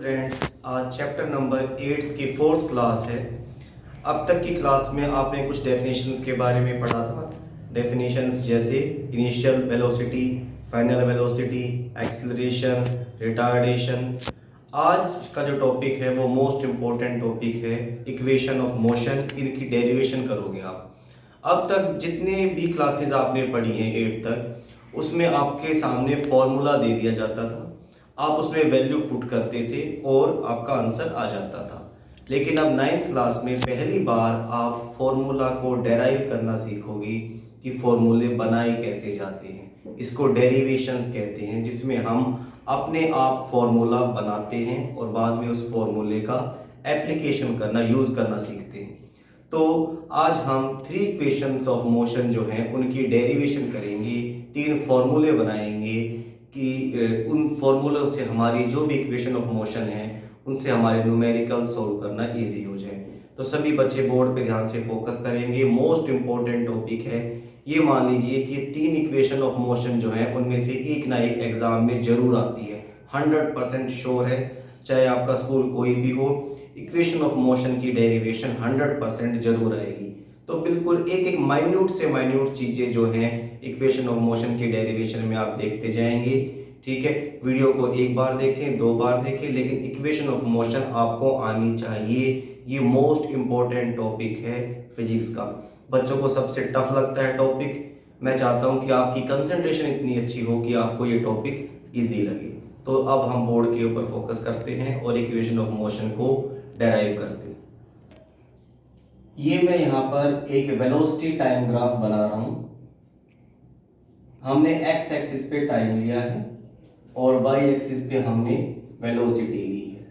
Friends, आज chapter number 8 की fourth class है। अब तक की क्लास में आपने कुछ डेफिनेशंस के बारे में पढ़ा था। डेफिनेशंस जैसे initial velocity, final velocity, acceleration, retardation. आज का जो टॉपिक है वो मोस्ट इम्पोर्टेंट टॉपिक है, इक्वेशन ऑफ मोशन। इनकी डेरिवेशन करोगे आप। अब तक जितने भी क्लासेस आपने पढ़ी हैं 8 तक, उसमें आपके सामने फॉर्मूला दे दिया जाता था, आप उसमें वैल्यू पुट करते थे और आपका आंसर आ जाता था। लेकिन अब 9th क्लास में पहली बार आप फॉर्मूला को डेराइव करना सीखोगे कि फॉर्मूले बनाए कैसे जाते हैं। इसको डेरिवेशंस कहते हैं, जिसमें हम अपने आप फॉर्मूला बनाते हैं और बाद में उस फॉर्मूले का एप्लीकेशन करना, यूज़ करना सीखते हैं। तो आज हम 3 इक्वेशंस ऑफ मोशन जो हैं उनकी डेरिवेशन करेंगे, 3 फॉर्मूले बनाएंगे कि उन फॉर्मूलों से हमारी जो भी इक्वेशन ऑफ मोशन है उनसे हमारे न्यूमेरिकल सोल्व करना इजी हो जाए। तो सभी बच्चे बोर्ड पे ध्यान से फोकस करेंगे। मोस्ट इम्पोर्टेंट टॉपिक है ये। मान लीजिए कि 3 इक्वेशन ऑफ मोशन जो है उनमें से एक ना एक एग्जाम में जरूर आती है, 100% श्योर है। चाहे आपका स्कूल कोई भी हो, इक्वेशन ऑफ मोशन की डेरिवेशन 100% जरूर आएगी। तो बिल्कुल एक एक माइन्यूट से माइन्यूट चीज़ें जो हैं इक्वेशन ऑफ मोशन की डेरिवेशन में आप देखते जाएंगे। ठीक है, वीडियो को एक बार देखें, 2 बार देखें, लेकिन इक्वेशन ऑफ मोशन आपको आनी चाहिए। ये मोस्ट इम्पोर्टेंट टॉपिक है फिजिक्स का। बच्चों को सबसे टफ लगता है टॉपिक। मैं चाहता हूँ कि आपकी कंसंट्रेशन इतनी अच्छी हो कि आपको ये टॉपिक ईजी लगे। तो अब हम बोर्ड के ऊपर फोकस करते हैं और इक्वेशन ऑफ मोशन को डेराइव करते हैं। ये मैं यहाँ पर एक वेलोसिटी टाइम ग्राफ बना रहा हूँ। हमने एक्स एक्सिस पे टाइम लिया है और वाई एक्सिस पे हमने वेलोसिटी ली है।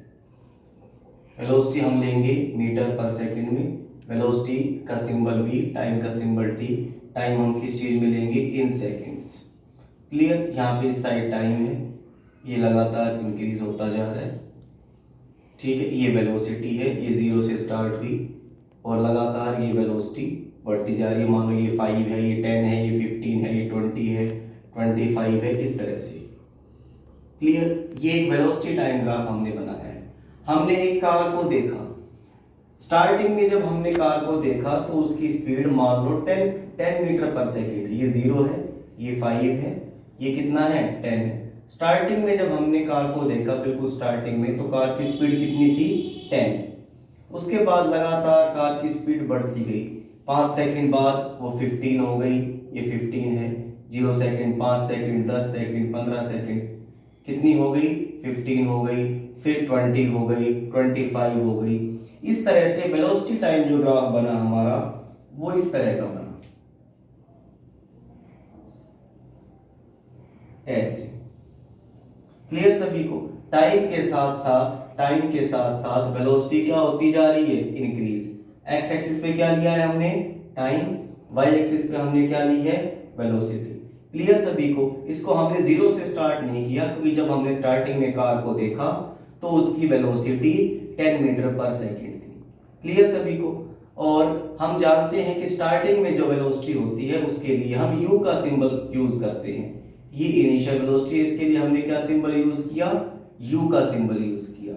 वेलोसिटी हम लेंगे मीटर पर सेकंड में, वेलोसिटी का सिंबल v, टाइम का सिंबल t। टाइम हम किस चीज में लेंगे? इन सेकंड्स। क्लियर? यहाँ पे इस साइड टाइम है, ये लगातार इंक्रीज होता जा रहा है। ठीक है, ये वेलोसिटी है, ये 0 से स्टार्ट हुई और लगातार ये वेलोसिटी बढ़ती जा रही है। मानो ये 5 है, ये 10 है, ये 15 है, ये 20 है, 25 है, इस तरह से। क्लियर? ये एक वेलोसिटी टाइम ग्राफ हमने बनाया है। हमने एक कार को देखा। स्टार्टिंग में जब हमने कार को देखा तो उसकी स्पीड मान लो 10 मीटर पर सेकेंड है। ये 0 है, ये 5 है, ये कितना है? 10 है। स्टार्टिंग में जब हमने कार को देखा, बिल्कुल स्टार्टिंग में, तो कार की स्पीड कितनी थी? 10। उसके बाद लगातार कार की स्पीड बढ़ती गई। 5 सेकंड बाद वो 15 हो गई, ये 15 है। 0 सेकंड, 5 सेकंड, 10 सेकंड, 15 सेकंड, कितनी हो गई? 15 हो गई, फिर 20 हो गई, 25 हो गई। इस तरह से वेलोसिटी टाइम जो ग्राफ बना हमारा, वो इस तरह का बना, ऐसे। क्लियर सभी को? टाइम के साथ साथ वेलोसिटी क्या होती जा रही है? इंक्रीज। एक्स एक्सिस पे क्या लिया है हमने? टाइम। वाई एक्सिस पे हमने क्या ली है? वेलोसिटी। क्लियर सभी को? इसको हमने 0 से स्टार्ट नहीं किया, क्योंकि जब हमने स्टार्टिंग में कार को देखा तो उसकी वेलोसिटी 10 मीटर पर सेकेंड थी। क्लियर सभी को? और हम जानते हैं कि स्टार्टिंग में जो वेलोसिटी होती है उसके लिए हम u का सिंबल यूज करते हैं। ये इनिशियल वेलोसिटी, इसके लिए हमने क्या सिंबल यूज किया? u का सिंबल यूज किया।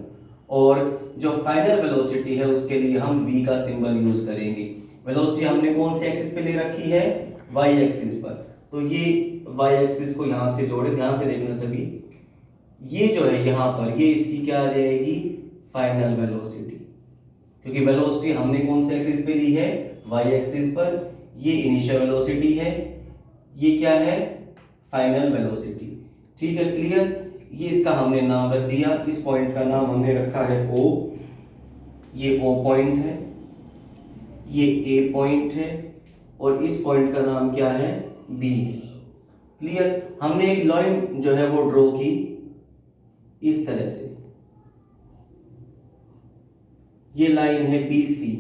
और जो फाइनल वेलोसिटी है उसके लिए हम v का सिंबल यूज करेंगे। वेलोसिटी हमने कौन से एक्सिस पे ले रखी है? y एक्सिस पर। तो ये y एक्सिस को यहां से जोड़े, ध्यान से देखना सभी। ये जो है यहां पर, ये इसकी क्या आ जाएगी? Final velocity. क्योंकि वेलोसिटी हमने कौन से एक्सिस पे ली है? y एक्सिस पर। ये इनिशियल वेलोसिटी है, ये क्या है? Final velocity. ठीक है, क्लियर? ये इसका हमने नाम रख दिया। इस पॉइंट का नाम हमने रखा है O। ये O पॉइंट है, ये A पॉइंट है, और इस पॉइंट का नाम क्या है? B है। क्लियर? हमने एक लाइन जो है वो ड्रॉ की इस तरह से। ये लाइन है BC,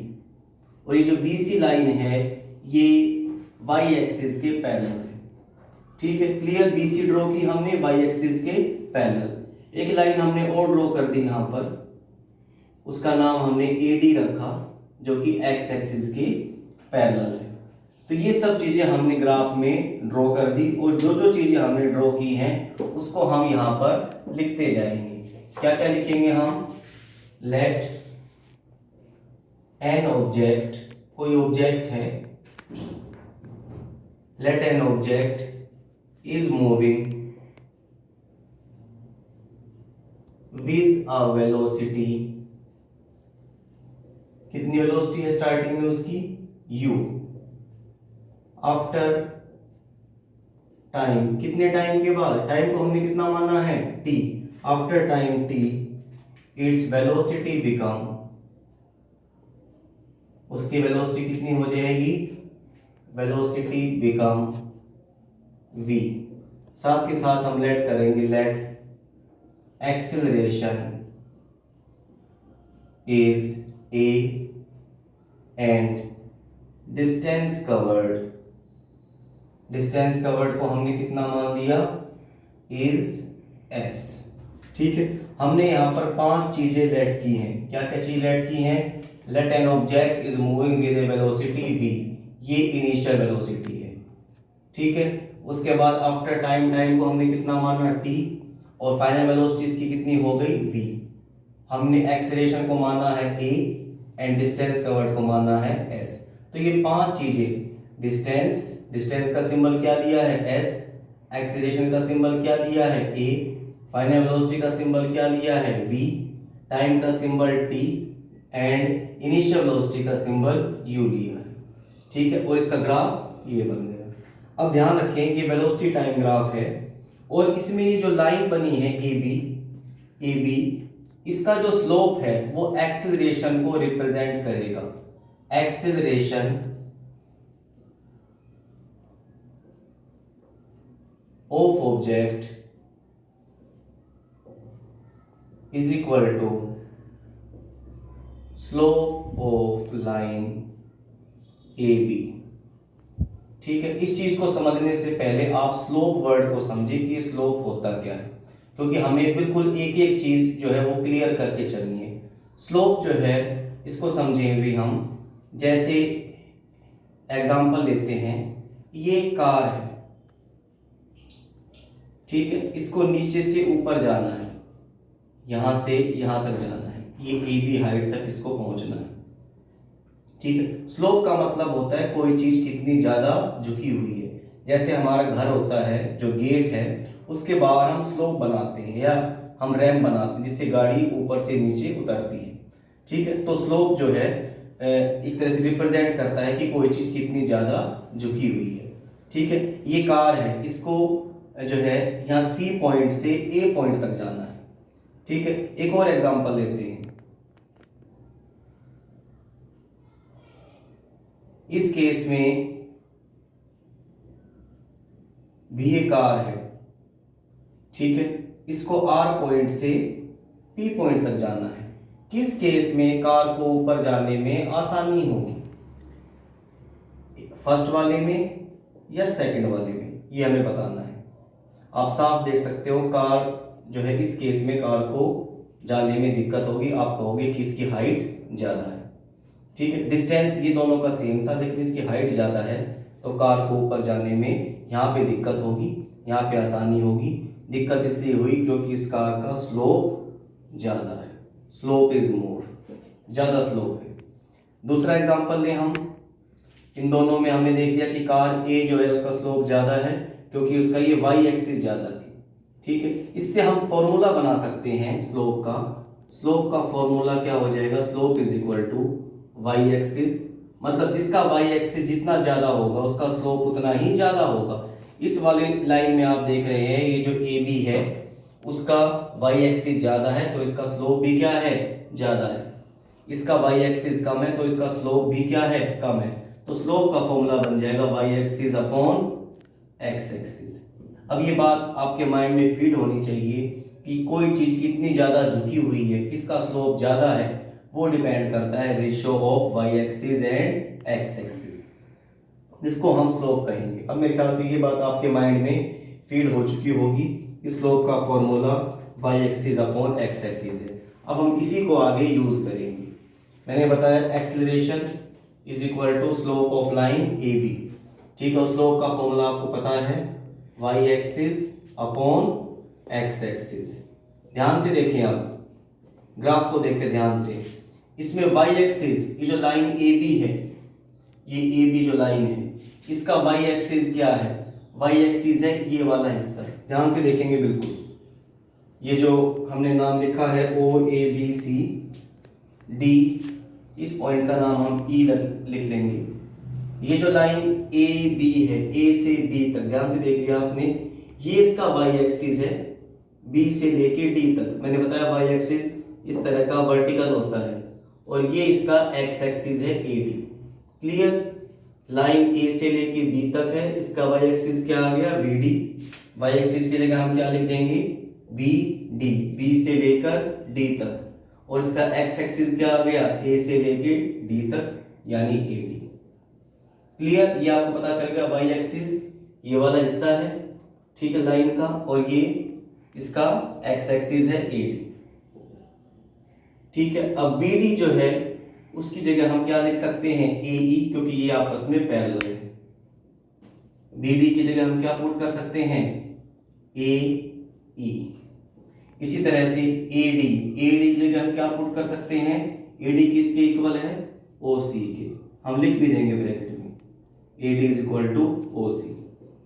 और ये जो BC लाइन है ये y एक्सिस के पैरेलल है। ठीक है, क्लियर? BC ड्रॉ की हमने y एक्सिस के पैरेलल। एक लाइन हमने और ड्रॉ कर दी यहां पर, उसका नाम हमने AD रखा, जो कि x एक्सिस के पैरेलल है। तो ये सब चीजें हमने ग्राफ में ड्रॉ कर दी, और जो जो चीजें हमने ड्रॉ की हैं उसको हम यहाँ पर लिखते जाएंगे। क्या क्या लिखेंगे हम? लेट एन ऑब्जेक्ट, कोई ऑब्जेक्ट है, let an object is moving with a velocity, कितनी वेलोसिटी है स्टार्टिंग में उसकी? u, आफ्टर टाइम, कितने टाइम के बाद? टाइम को हमने कितना माना है? t, after time t its velocity become, उसकी वेलोसिटी कितनी हो जाएगी? Velocity become v। साथ ही साथ हम लेट करेंगे, let acceleration is a and distance covered, distance covered को हमने कितना मान लिया? Is s। ठीक है, हमने यहां पर 5 चीजें लेट की हैं। क्या क्या चीज लेट की हैं? Let an object is moving with a velocity v, ये इनिशियल वेलोसिटी है। ठीक है, उसके बाद आफ्टर टाइम, टाइम को हमने कितना माना? t, और फाइनल वेलोसिटी इसकी कितनी हो गई? v। हमने एक्सेलरेशन को माना है a एंड डिस्टेंस कवर्ड को माना है s। तो ये 5 चीजें, डिस्टेंस, डिस्टेंस का सिंबल क्या लिया है? s, एक्सेलरेशन का सिंबल क्या लिया है? a, फाइनल वेलोसिटी का सिंबल क्या लिया है? v, टाइम का symbol t and initial velocity का सिंबल u लिया है। ठीक है, और इसका ग्राफ ये बन गया। अब ध्यान रखें ये वेलोसिटी टाइम ग्राफ है, और इसमें ये जो लाइन बनी है ए बी, इसका जो स्लोप है वो एक्सेलरेशन को रिप्रेजेंट करेगा। Acceleration of object is equal to slope of line A B. ठीक है, इस चीज को समझने से पहले आप स्लोप वर्ड को समझिए कि स्लोप होता क्या है, क्योंकि हमें बिल्कुल एक एक चीज जो है वो क्लियर करके चलनी है। स्लोप जो है इसको समझें भी हम, जैसे एग्जांपल लेते हैं, ये कार है, ठीक है, इसको नीचे से ऊपर जाना है, यहां से यहां तक जाना है, ये ए बी हाइट तक इसको पहुंचना है। ठीक है, स्लोप का मतलब होता है कोई चीज कितनी ज्यादा झुकी हुई है। जैसे हमारा घर होता है, जो गेट है उसके बाहर हम स्लोप बनाते हैं या हम रैंप बनाते हैं जिससे गाड़ी ऊपर से नीचे उतरती है। ठीक है, तो स्लोप जो है एक तरह से रिप्रेजेंट करता है कि कोई चीज कितनी ज्यादा झुकी हुई है। ठीक है, ये कार है, इसको जो है यहाँ सी पॉइंट से ए पॉइंट तक जाना है। ठीक है, एक और एग्जांपल लेते हैं। इस केस में भी ये कार है, ठीक है, इसको आर पॉइंट से पी पॉइंट तक जाना है। किस केस में कार को ऊपर जाने में आसानी होगी? फर्स्ट वाले में या सेकंड वाले में, ये हमें बताना है। आप साफ देख सकते हो कार जो है इस केस में कार को जाने में दिक्कत होगी, आप कहोगे कि इसकी हाइट ज्यादा है। ठीक है, डिस्टेंस ये दोनों का सेम था, लेकिन इसकी हाइट ज्यादा है तो कार को ऊपर जाने में यहाँ पे दिक्कत होगी, यहाँ पे आसानी होगी। दिक्कत इसलिए हुई क्योंकि इस कार का स्लोप ज्यादा है, स्लोप इज मोर, ज्यादा स्लोप है। दूसरा एग्जांपल लें हम, इन दोनों में हमने देख लिया कि कार ए जो है उसका स्लोप ज्यादा है क्योंकि उसका ये वाई एक्सिस ज्यादा थी। ठीक है, इससे हम फॉर्मूला बना सकते हैं स्लोप का। स्लोप का फॉर्मूला क्या हो जाएगा? Slope is equal to Y axis, मतलब जिसका वाई एक्सिस जितना ज्यादा होगा उसका स्लोप उतना ही ज्यादा होगा। इस वाले लाइन में आप देख रहे हैं ये जो ए बी है उसका वाई एक्सिस ज्यादा है तो इसका स्लोप भी क्या है? ज्यादा है। इसका वाई एक्सिस कम है तो इसका स्लोप भी क्या है? कम है। तो स्लोप का फॉर्मूला बन जाएगा Y axis upon X axis. अब ये बात आपके माइंड में फीड होनी चाहिए कि कोई चीज कितनी ज्यादा झुकी हुई है, किसका स्लोप ज्यादा है, वो डिपेंड करता है ratio of Y axis and X axis, जिसको हम स्लोप कहेंगे। अब मेरे ख्याल से ये बात आपके माइंड में फीड हो चुकी होगी। इस स्लोप का formula Y axis upon X axis है। अब हम इसी को आगे यूज करेंगे। मैंने बताया acceleration is equal to slope of line A B. ठीक है, स्लोप का फॉर्मूला आपको पता है Y axis upon X axis. ध्यान से देखें, आप ग्राफ को देखें ध्यान से। इसमें वाई एक्सिस, ये जो लाइन ए बी है, ये ए बी जो लाइन है, इसका वाई एक्सिस क्या है? वाई एक्सिस है ये वाला हिस्सा। ध्यान से देखेंगे बिल्कुल, ये जो हमने नाम लिखा है ओ ए बी सी डी, इस पॉइंट का नाम हम ई लिख लेंगे। ये जो लाइन ए बी है, ए से बी तक, ध्यान से देख लिया आपने, ये इसका वाई एक्सिस है, बी से लेके डी तक। मैंने बताया वाई एक्सिस इस तरह का वर्टिकल होता है, और ये इसका एक्स एक्सिस है ए डी। क्लियर? लाइन ए से लेके बी तक है, इसका वाई एक्सिस क्या आ गया? B D. वाई एक्सिस की जगह हम क्या लिख देंगे? बी डी, बी से लेकर डी तक, और इसका एक्स एक्सिस क्या आ गया? ए से लेके डी तक, यानी ए डी। क्लियर? ये आपको पता चल गया वाई एक्सिस ये वाला हिस्सा है, ठीक है, लाइन का, और ये इसका एक्स एक्सिस है ए डी। ठीक है, अब बी डी जो है उसकी जगह हम क्या लिख सकते हैं? ए ई, क्योंकि ये आपस में पैरेलल है। बी डी की जगह हम क्या पुट कर सकते हैं? ए ई। इसी तरह से ए डी, ए डी की जगह हम क्या पुट कर सकते हैं? ए डी किसके इक्वल है? ओ सी के। हम लिख भी देंगे ब्रैकेट में, A D is equal to O C.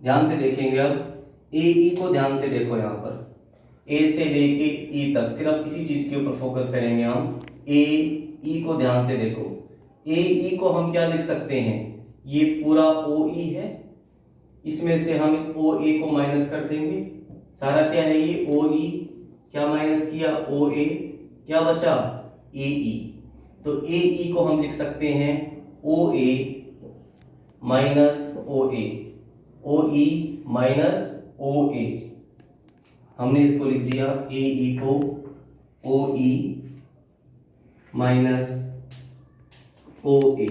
ध्यान से देखेंगे, अब ए ई को ध्यान से देखो, यहाँ पर ए से लेके ई तक, सिर्फ इसी चीज के ऊपर फोकस करेंगे हम। ए ई को ध्यान से देखो, ए ई को हम क्या लिख सकते हैं? ये पूरा ओ ई है, इसमें से हम इस ओ ए को माइनस कर देंगे। सारा क्या है? ये ओ ई, क्या माइनस किया? ओ ए, क्या बचा? ए ई। तो ए ई को हम लिख सकते हैं ओ ए माइनस ओ ए, ओ ई माइनस ओ ए। हमने इसको लिख दिया ए ई को ओ ई माइनस ओ ए।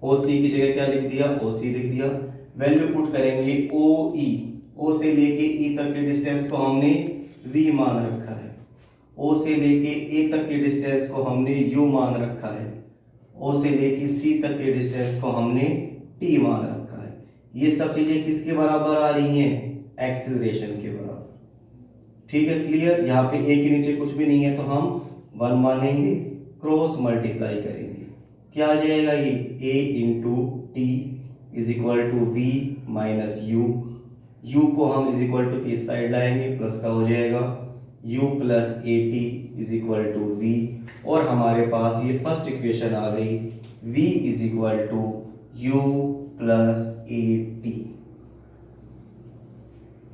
ओ सी की जगह क्या लिख दिया? ओ सी लिख दिया। वैल्यू पुट करेंगे ओ ई, ओ से लेके ई तक के डिस्टेंस को हमने v मान रखा है, ओ से लेके ए तक के डिस्टेंस को हमने u मान रखा है, ओ से लेके सी तक के डिस्टेंस को हमने t मान रखा है। ये सब चीजें किसके बराबर आ रही हैं? एक्सीलरेशन के बराबर। ठीक है, क्लियर? यहाँ पे ए के नीचे कुछ भी नहीं है तो हम 1 मानेंगे, क्रॉस मल्टीप्लाई करेंगे, क्या आ जाएगा? ये a into T is equal to V minus U. u को हम इज इक्वल टू इस साइड लाएंगे, प्लस का हो जाएगा u plus A T is equal to V. और हमारे पास ये फर्स्ट इक्वेशन आ गई, v is equal to u plus A T.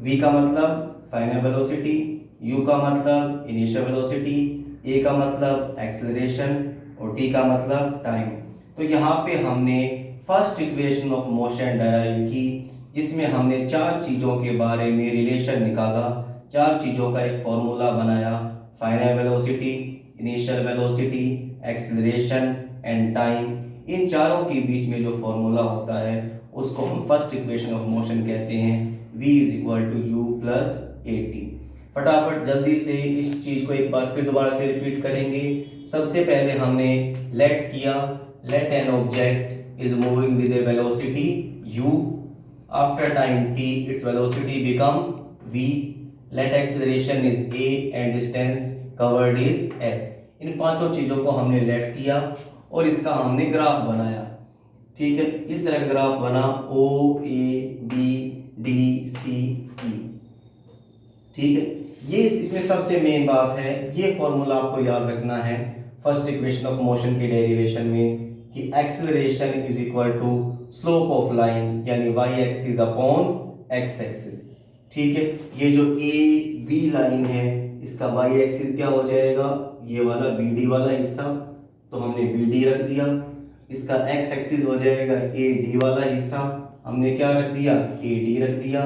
v का मतलब फाइनल वेलोसिटी, u का मतलब इनिशियल वेलोसिटी, a का मतलब एक्सेलरेशन, और t का मतलब टाइम। तो यहाँ पे हमने first equation of motion derive की, जिसमें हमने 4 चीज़ों के बारे में रिलेशन निकाला, 4 चीज़ों का एक फॉर्मूला बनाया, final velocity, initial velocity, acceleration and time. इन चारों के बीच में जो फॉर्मूला होता है उसको हम फर्स्ट इक्वेशन ऑफ मोशन कहते हैं, v is equal to U plus A T. फटाफट जल्दी से इस चीज़ को एक बार फिर दोबारा से रिपीट करेंगे। सबसे पहले हमने लेट किया, let an object is moving with a velocity u, after time t its velocity become v, let acceleration is a and distance covered is s। इन पांचों चीजों को हमने लेट किया और इसका हमने ग्राफ बनाया। ठीक है, इस तरह का ग्राफ बना o a b d c e। ठीक है, ये इसमें सबसे मेन बात है, ये फॉर्मूला आपको याद रखना है फर्स्ट इक्वेशन ऑफ मोशन के डेरिवेशन में, कि acceleration is equal to slope of line, यानी y axis upon x axis. ठीक है, ये जो ए बी लाइन है इसका y एक्सिस क्या हो जाएगा? ये वाला बी डी वाला हिस्सा, तो हमने बी डी रख दिया। इसका x एक्सिस हो जाएगा ए डी वाला हिस्सा, हमने क्या रख दिया? ए डी रख दिया।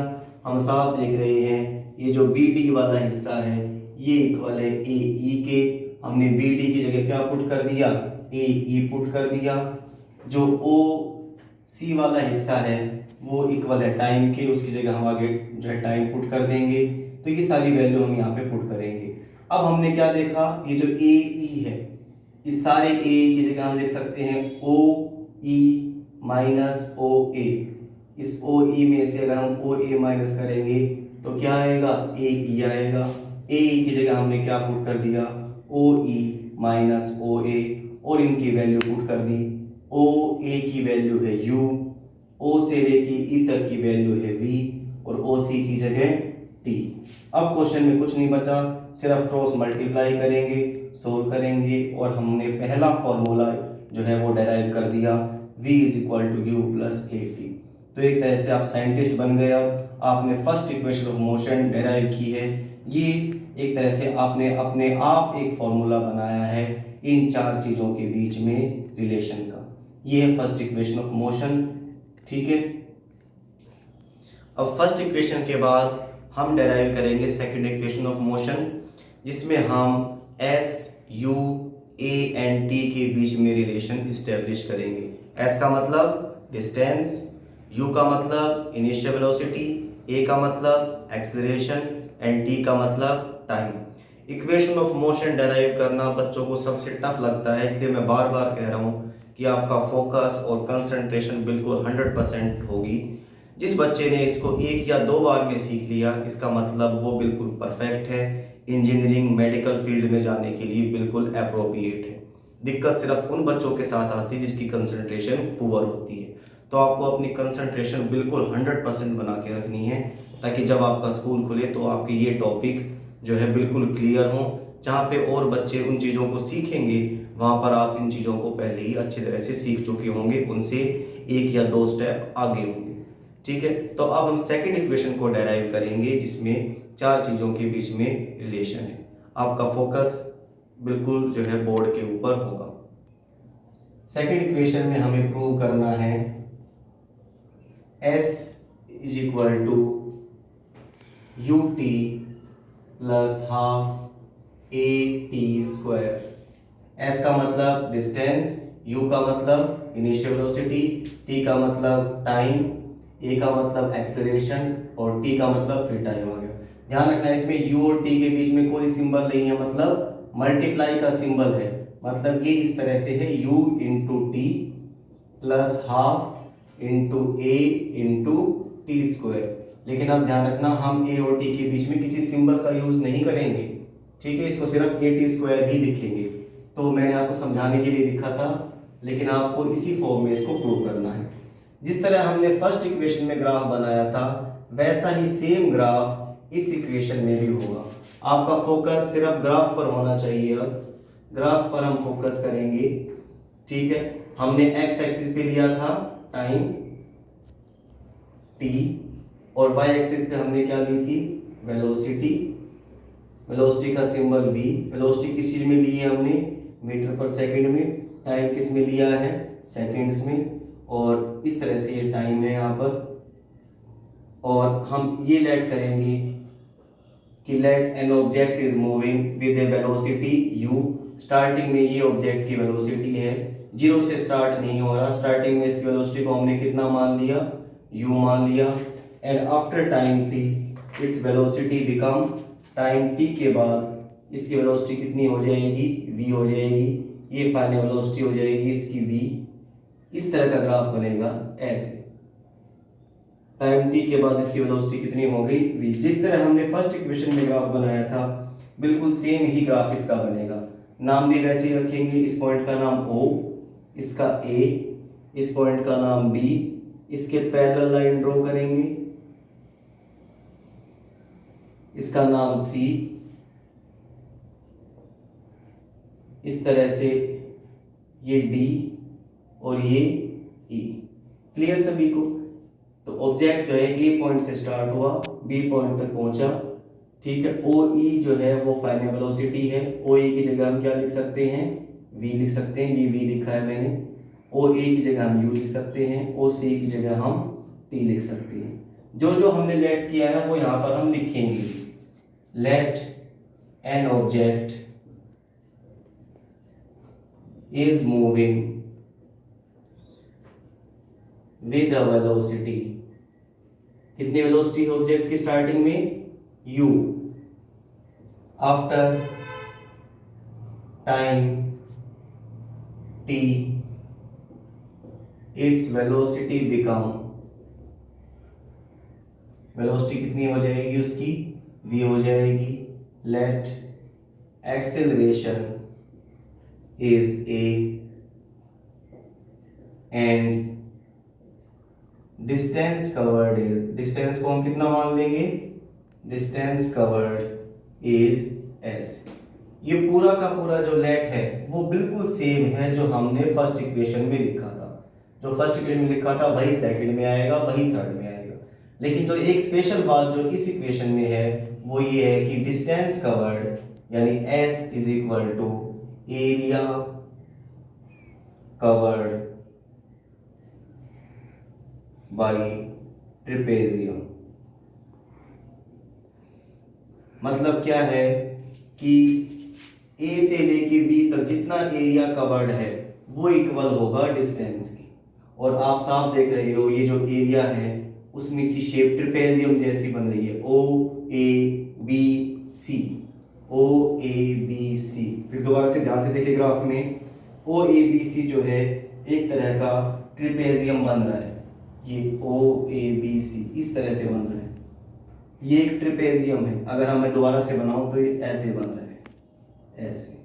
हम साफ देख रहे हैं ये जो बी डी वाला हिस्सा है ये इक्वल है ए ई के, हमने बी डी की जगह क्या पुट कर दिया? ए ई पुट कर दिया। जो ओ सी वाला हिस्सा है वो इक्वल है टाइम के, उसकी जगह हम आगे जो है टाइम पुट कर देंगे। तो ये सारी वैल्यू हम यहाँ पे पुट करेंगे। अब हमने क्या देखा? ये जो ए ई है, इस सारे ए की जगह हम लिख सकते हैं ओ ई माइनस ओ ए। इस ओ ई में से अगर हम ओ ए माइनस करेंगे तो क्या आएगा, ए ई आएगा। ए ई की जगह हमने क्या पुट कर दिया, ओ ई माइनस ओ ए, और इनकी वैल्यू पुट कर दी। ओ ए की वैल्यू है यू, ओ से लेके ई तक की वैल्यू है वी, और ओ सी की जगह टी। अब क्वेश्चन में कुछ नहीं बचा, सिर्फ क्रॉस मल्टीप्लाई करेंगे, सोल्व करेंगे, और हमने पहला फॉर्मूला जो है वो डेराइव कर दिया, v is equal to U plus A T. तो एक तरह से आप साइंटिस्ट बन गए। अब आपने first equation of motion derive की है। ये एक तरह से आपने अपने आप एक फॉर्मूला बनाया है इन चार चीज़ों के बीच में रिलेशन का। ये है फर्स्ट इक्वेशन ऑफ मोशन। ठीक है, अब फर्स्ट इक्वेशन के बाद हम डेराइव करेंगे सेकंड इक्वेशन ऑफ मोशन, जिसमें हम S U A and T के बीच में रिलेशन इस्टेब्लिश करेंगे। एस का मतलब डिस्टेंस, यू का मतलब इनिशियल वेलोसिटी, ए का मतलब एक्सेलरेशन, एंड टी का मतलब time. Equation of motion derive करना बच्चों को सबसे टफ लगता है, इसलिए मैं बार बार कह रहा हूँ कि आपका फोकस और कंसंट्रेशन बिल्कुल 100% होगी। जिस बच्चे ने इसको एक या दो बार में सीख लिया, इसका मतलब वो बिल्कुल परफेक्ट है, इंजीनियरिंग मेडिकल फील्ड में जाने के लिए बिल्कुल अप्रोप्रिएट है। दिक्कत सिर्फ उन बच्चों के साथ आती है जिसकी कंसंट्रेशन पुअर होती है। तो आपको अपनी कंसंट्रेशन बिल्कुल 100% बना के रखनी है, ताकि जब आपका स्कूल खुले तो आपके ये टॉपिक जो है बिल्कुल क्लियर हो। जहाँ पे और बच्चे उन चीज़ों को सीखेंगे, वहाँ पर आप इन चीज़ों को पहले ही अच्छी तरह से सीख चुके होंगे, उनसे एक या दो स्टेप आगे होंगे। ठीक है, तो अब हम सेकंड इक्वेशन को डेराइव करेंगे, जिसमें चार चीज़ों के बीच में रिलेशन है। आपका फोकस बिल्कुल जो है बोर्ड के ऊपर होगा। सेकंड इक्वेशन में हमें प्रूव करना है S is equal to U T plus half A T square. S का मतलब डिस्टेंस, यू का मतलब इनिशियल वेलोसिटी, टी का मतलब टाइम, ए का मतलब एक्सेलरेशन, और टी का मतलब फ्री टाइम आ गया। ध्यान रखना इसमें यू और टी के बीच में कोई सिंबल नहीं है, मतलब मल्टीप्लाई का सिंबल है। मतलब ये इस तरह से है u into T plus half into A into T square. लेकिन अब ध्यान रखना हम ए और टी के बीच में किसी सिंबल का यूज नहीं करेंगे। ठीक है, इसको सिर्फ ए टी स्क्वायर ही लिखेंगे। तो मैंने आपको समझाने के लिए लिखा था, लेकिन आपको इसी फॉर्म में इसको प्रूव करना है। जिस तरह हमने फर्स्ट इक्वेशन में ग्राफ बनाया था, वैसा ही सेम ग्राफ इस इक्वेशन में भी होगा। आपका फोकस सिर्फ ग्राफ पर होना चाहिए। अब ग्राफ पर हम फोकस करेंगे। ठीक है, हमने एक्स एक्सिस पे लिया था टाइम टी, और वाई एक्सिस पे हमने क्या ली थी, वेलोसिटी। वेलोसिटी का सिंबल v। वेलोसिटी किस चीज में ली है हमने, मीटर पर सेकंड में। टाइम किस में लिया है, सेकंड्स में। और इस तरह से ये टाइम है यहाँ पर। और हम ये लेट करेंगे कि let an object is moving with a velocity u। Starting में ये ऑब्जेक्ट की वेलोसिटी है, जीरो से स्टार्ट नहीं हो रहा। स्टार्टिंग में इसकी वेलोसिटी को हमने कितना मान लिया, u मान लिया। And after time t its velocity become, time t के बाद इसकी वेलोसिटी कितनी हो जाएगी, v हो जाएगी। ये फाइनल वेलोसिटी हो जाएगी इसकी v। इस तरह का ग्राफ बनेगा ऐसे। टाइम t के बाद इसकी वेलोसिटी कितनी हो गई, v। जिस तरह हमने फर्स्ट इक्वेशन में ग्राफ बनाया था, बिल्कुल सेम ही ग्राफ इसका बनेगा। नाम भी वैसे ही रखेंगे। इस पॉइंट का नाम O, इसका A, इस पॉइंट का नाम B, इसके पैरेलल लाइन ड्रॉ करेंगे, इसका नाम C। इस तरह से ये D और ये E। क्लियर सभी को? तो ऑब्जेक्ट जो है ए पॉइंट से स्टार्ट हुआ, बी पॉइंट तक पहुंचा। ठीक है, ओ ई जो है वो फाइनल वेलोसिटी है। ओ ई की जगह हम क्या लिख सकते हैं, वी लिख सकते हैं। ये वी लिखा है मैंने। ओ ए की जगह हम यू लिख सकते हैं। ओ सी की जगह हम टी लिख सकते हैं। जो जो हमने लेट किया है वो यहाँ पर हम लिखेंगे। Let an object is moving with a velocity. कितनी वेलोसिटी है ऑब्जेक्ट की स्टार्टिंग में, u। After time t its velocity become velocity कितनी हो जाएगी उसकी, v हो जाएगी। Let acceleration is a and distance covered is, distance को हम कितना मान लेंगे, डिस्टेंस कवर्ड इज s। ये पूरा का पूरा जो लेट है वो बिल्कुल सेम है जो हमने फर्स्ट इक्वेशन में लिखा था। जो फर्स्ट इक्वेशन में लिखा था वही सेकंड में आएगा, वही थर्ड में आएगा। लेकिन जो एक स्पेशल बात जो इस इक्वेशन में है वो ये है कि डिस्टेंस कवर्ड यानी s is equal to area covered by trapezium. मतलब क्या है कि A से लेके B तक जितना एरिया कवर्ड है वो इक्वल होगा डिस्टेंस की। और आप साफ देख रहे हो ये जो एरिया है उसमें की शेप ट्रेपेजियम जैसी बन रही है, O A B C, O A B C। फिर दोबारा से ध्यान से देखिए ग्राफ में, O A B C जो है एक तरह का ट्रेपेजियम बन रहा है। ये O A B C इस तरह से बन रहा है, ये एक ट्रेपेजियम है। अगर मैं दोबारा से बनाऊं तो ये ऐसे बन रहा है, ऐसे।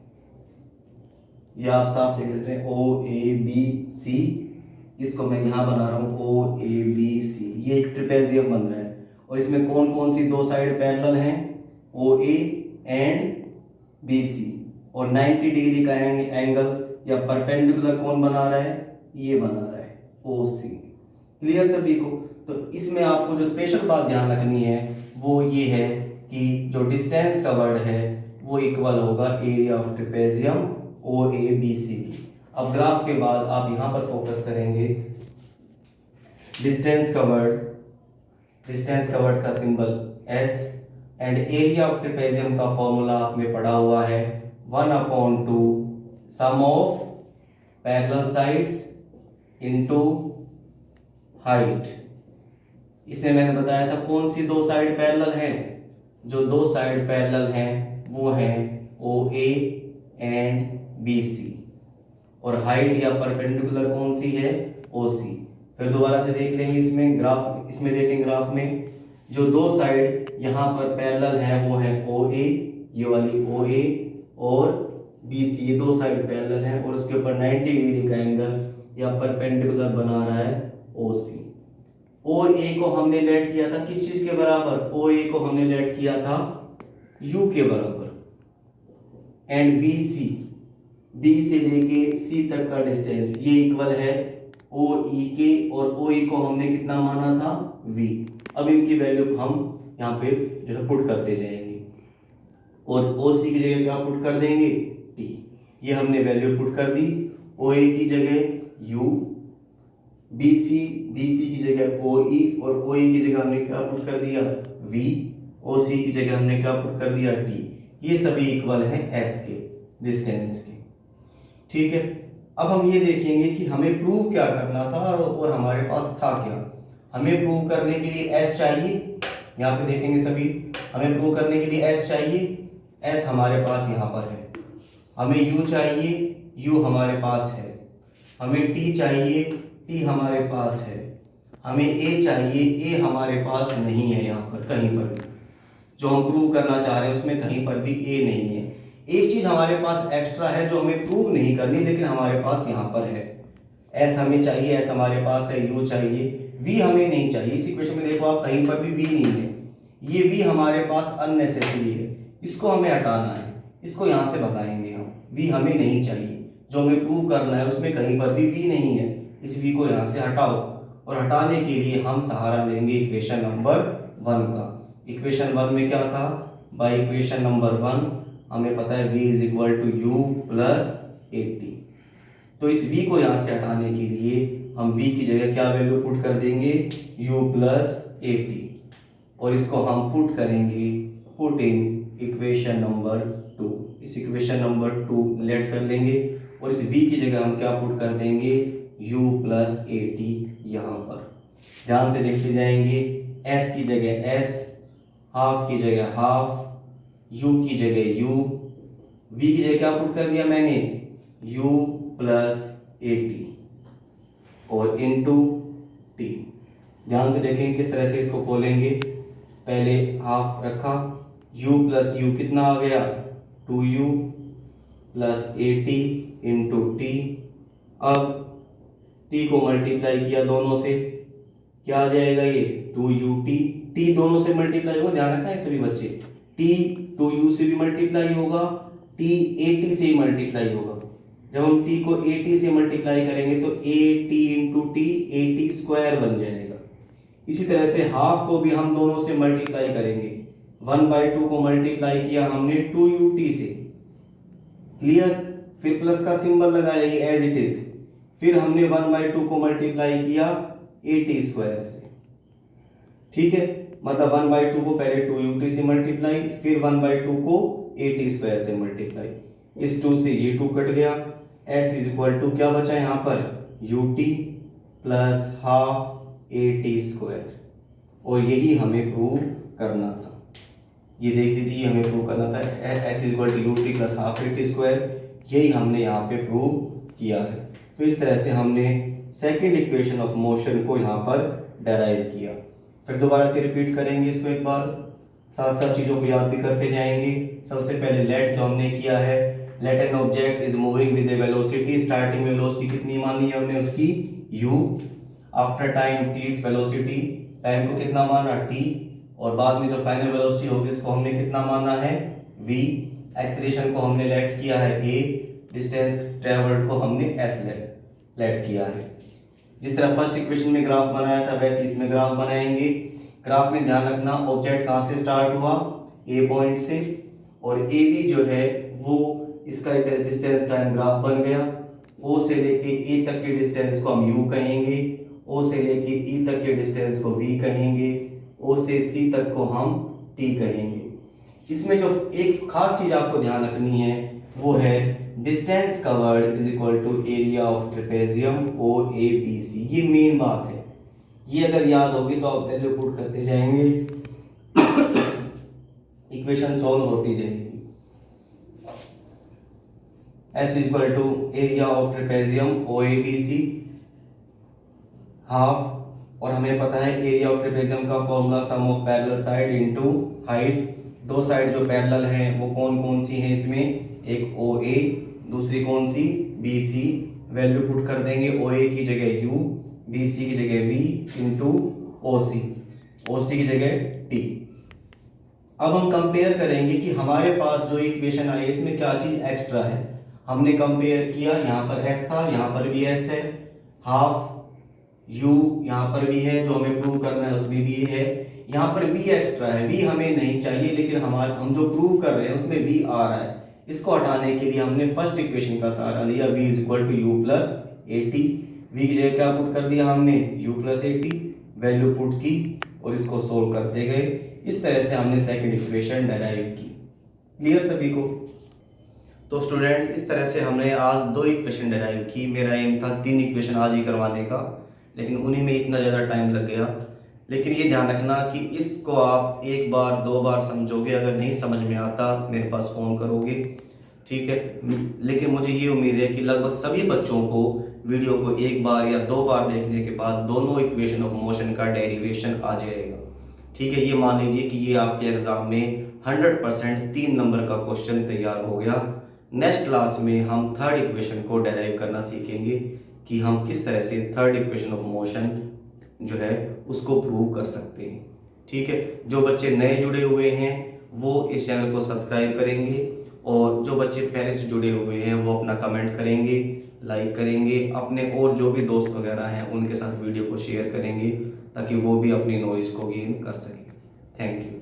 ये आप साफ देख सकते हैं O A B C, इसको मैं यहां बना रहा हूं O A B C, ये एक ट्रेपेजियम बन रहा है। और इसमें कौन कौन सी दो साइड पैरेलल हैं, OA एंड BC। और 90 डिग्री का एंगल या परपेंडिकुलर कौन बना रहा है, ये बना रहा है OC। क्लियर सभी को। तो इसमें आपको जो स्पेशल बात ध्यान रखनी है वो ये है कि जो डिस्टेंस कवर्ड है वो इक्वल होगा एरिया ऑफ ट्रेपेजियम OABC की। अब ग्राफ के बाद आप यहां पर फोकस करेंगे, डिस्टेंस कवर्ड का symbol S and area of trapezium का फॉर्मूला आपने पढ़ा हुआ है 1/2 sum of parallel sides into height. इसे मैंने बताया था कौन सी दो साइड पैरेलल है, जो दो साइड पैरेलल हैं वो हैं OA एंड BC। और हाइट या परपेंडिकुलर कौन सी है, OC। फिर दोबारा से देख लेंगे इसमें ग्राफ, इसमें देखेंगे ग्राफ में जो दो साइड यहाँ पर पैरेलल है वो है OA, ये वाली OA और BC, ये दो साइड पैरेलल है और उसके ऊपर 90 डिग्री का एंगल या परपेंडिकुलर बना रहा है OC। OA को हमने लेट किया था किस चीज के बराबर, OA को हमने लेट किया था U के बराबर। एंड BC, B से लेके C तक का डिस्टेंस ये इक्वल है OE के, और OE को हमने कितना माना था, V। अब इनकी वैल्यू हम यहाँ पे जो है पुट करते जाएंगे और OC की जगह क्या पुट कर देंगे, T। ये हमने वैल्यू पुट कर दी, OA की जगह U, BC की जगह OE और OE की जगह हमने क्या पुट कर दिया, V। OC की जगह हमने क्या पुट कर दिया, T। ये सभी इक्वल हैं S के, डिस्टेंस के। ठीक है। अब हम ये देखेंगे कि हमें प्रूव क्या करना था और हमारे पास था क्या। हमें प्रूव करने के लिए S चाहिए, यहाँ पे देखेंगे सभी, हमें प्रूव करने के लिए S चाहिए, S हमारे पास यहाँ पर है। हमें U चाहिए, U हमारे पास है। हमें T चाहिए, T हमारे पास है। हमें A चाहिए, A हमारे पास नहीं है यहाँ पर कहीं पर भी। जो हम प्रूव करना चाह रहे हैं उसमें कहीं पर भी A नहीं है। एक चीज हमारे पास एक्स्ट्रा है जो हमें प्रूव नहीं करनी लेकिन हमारे पास यहाँ पर है। S हमें चाहिए, S हमारे पास है, U चाहिए, V हमें नहीं चाहिए। इस इक्वेशन में देखो आप कहीं पर भी V नहीं है, ये V हमारे पास अननेसेसरी है, इसको हमें हटाना है, इसको यहाँ से भगाएंगे हम। V हमें नहीं चाहिए, जो हमें प्रूव करना है उसमें कहीं पर भी V नहीं है, इस V को यहाँ से हटाओ। और हटाने के लिए हम सहारा लेंगे इक्वेशन नंबर 1 का। इक्वेशन 1 में क्या था, बाय इक्वेशन नंबर 1 हमें पता है V is equal to U plus 80। तो इस V को यहाँ से हटाने के लिए हम V की जगह क्या वैल्यू पुट कर देंगे, U प्लस 80। और इसको हम पुट करेंगे, पुट इन इक्वेशन नंबर 2। इस इक्वेशन नंबर 2 लेट कर लेंगे और इस V की जगह हम क्या पुट कर देंगे, U प्लस 80 यहाँ पर। ध्यान से देखते जाएंगे, S की जगह S, हाफ की जगह हाफ, U की जगह U, V की जगह क्या पुट कर दिया मैंने, U प्लस 80 और इनटू T। ध्यान से देखेंगे किस तरह से इसको खोलेंगे। पहले हाफ रखा, u प्लस यू कितना आ गया 2u प्लस 80 इंटू टी। अब t को मल्टीप्लाई किया दोनों से, क्या आ जाएगा ये 2ut। t दोनों से मल्टीप्लाई होगा, ध्यान रखना है सभी बच्चे, t 2u से भी मल्टीप्लाई होगा, t 80 से ही मल्टीप्लाई होगा। जब हम t को 80 से मल्टीप्लाई करेंगे तो 80 इंटू टी 80 स्क्वायर बन जाएगा। इसी तरह से हाफ को भी हम दोनों से मल्टीप्लाई करेंगे, 1/2 को मल्टीप्लाई किया हमने 2ut से, क्लियर। फिर प्लस का सिंबल लगाया एज इट इज, फिर हमने 1/2 को मल्टीप्लाई किया 80 स्क्वायर से, ठीक है। मतलब 1/2 को पहले 2ut से मल्टीप्लाई, फिर 1/2 को 80 स्क्वायर से मल्टीप्लाई। इस 2 से ये 2 कट गया, s इज इक्वल टू क्या बचा यहाँ पर ut प्लस हाफ 80 स्क्वायर। और यही हमें प्रूव करना था, ये देख लीजिए हमें प्रूव करना था, s is equal to ut plus half 80 square, यही हमने यहाँ पे प्रूव किया है। तो इस तरह से हमने सेकंड इक्वेशन ऑफ मोशन को यहाँ पर डेराइव किया। फिर दोबारा से रिपीट करेंगे इसको एक बार, साथ साथ चीज़ों को याद भी करते जाएंगे। सबसे पहले लेट जो हमने किया है, let an object is moving with a velocity, starting में वेलोसिटी कितनी मानी है हमने उसकी u, after time t its velocity, time को कितना माना t, और बाद में जो फाइनल वेलोसिटी होगी इसको हमने कितना माना है v, एक्सीलरेशन को हमने लेट किया है a, डिस्टेंस ट्रेवल्ड को हमने s लेट किया है। जिस तरह फर्स्ट इक्वेशन में ग्राफ बनाया था वैसे इसमें ग्राफ बनाएंगे। ग्राफ में ध्यान रखना ऑब्जेक्ट कहाँ से स्टार्ट हुआ, ए पॉइंट से, और ए बी जो है वो इसका एक डिस्टेंस टाइम ग्राफ बन गया। ओ से लेके ए तक के डिस्टेंस को हम यू कहेंगे, ओ से लेके ई तक के डिस्टेंस को वी कहेंगे, ओ से सी तक को हम टी कहेंगे। इसमें जो एक खास चीज आपको ध्यान रखनी है वो है distance covered is equal to area of trapezium O A B C. ये मेन बात है, ये अगर याद होगी तो आप वैल्यू पुट करते जाएंगे, इक्वेशन सॉल्व होती जाएगी। S is equal to area of trapezium O A B C half, और हमें पता है एरिया ऑफ ट्रेपेजियम का formula sum of parallel side into height. दो साइड जो पैरेलल हैं वो कौन कौन सी हैं इसमें, एक ओ ए, दूसरी कौन सी बी सी। वैल्यू पुट कर देंगे, ओ ए की जगह u, बी सी की जगह v इंटू ओ सी की जगह t। अब हम कंपेयर करेंगे कि हमारे पास जो इक्वेशन आई है इसमें क्या चीज एक्स्ट्रा है। हमने कंपेयर किया, यहाँ पर s था, यहाँ पर भी s है, हाफ u यहाँ पर भी है, जो हमें प्रूव करना है उसमें भी है, यहाँ पर v एक्स्ट्रा है, v हमें नहीं चाहिए लेकिन हम जो प्रूव कर रहे हैं उसमें v आ रहा है। इसको हटाने के लिए हमने फर्स्ट इक्वेशन का सहारा लिया, v is equal to U plus 80। v की जगह क्या पुट कर दिया हमने u प्लस 80, वैल्यू पुट की और इसको सोल्व करते गए। इस तरह से हमने सेकंड इक्वेशन डेराइव की। क्लियर सभी को? तो स्टूडेंट्स इस तरह से हमने आज दो इक्वेशन डेराइव की। मेरा एम था 3 इक्वेशन आज ही करवाने का, लेकिन उन्हीं में इतना ज़्यादा टाइम लग गया। लेकिन ये ध्यान रखना कि इसको आप एक बार 2 बार समझोगे, अगर नहीं समझ में आता मेरे पास फ़ोन करोगे, ठीक है। लेकिन मुझे ये उम्मीद है कि लगभग सभी बच्चों को वीडियो को 1 बार या 2 बार देखने के बाद दोनों इक्वेशन ऑफ मोशन का डेरिवेशन आ जाएगा, ठीक है। ये मान लीजिए कि ये आपके एग्ज़ाम में 100% 3 नंबर का क्वेश्चन तैयार हो गया। नेक्स्ट क्लास में हम थर्ड इक्वेशन को डेराइव करना सीखेंगे कि हम किस तरह से थर्ड इक्वेशन ऑफ मोशन जो है उसको प्रूव कर सकते हैं, ठीक है। जो बच्चे नए जुड़े हुए हैं वो इस चैनल को सब्सक्राइब करेंगे, और जो बच्चे पहले से जुड़े हुए हैं वो अपना कमेंट करेंगे, लाइक करेंगे, अपने और जो भी दोस्त वगैरह हैं उनके साथ वीडियो को शेयर करेंगे ताकि वो भी अपनी नॉलेज को गेन कर सकें। Thank you.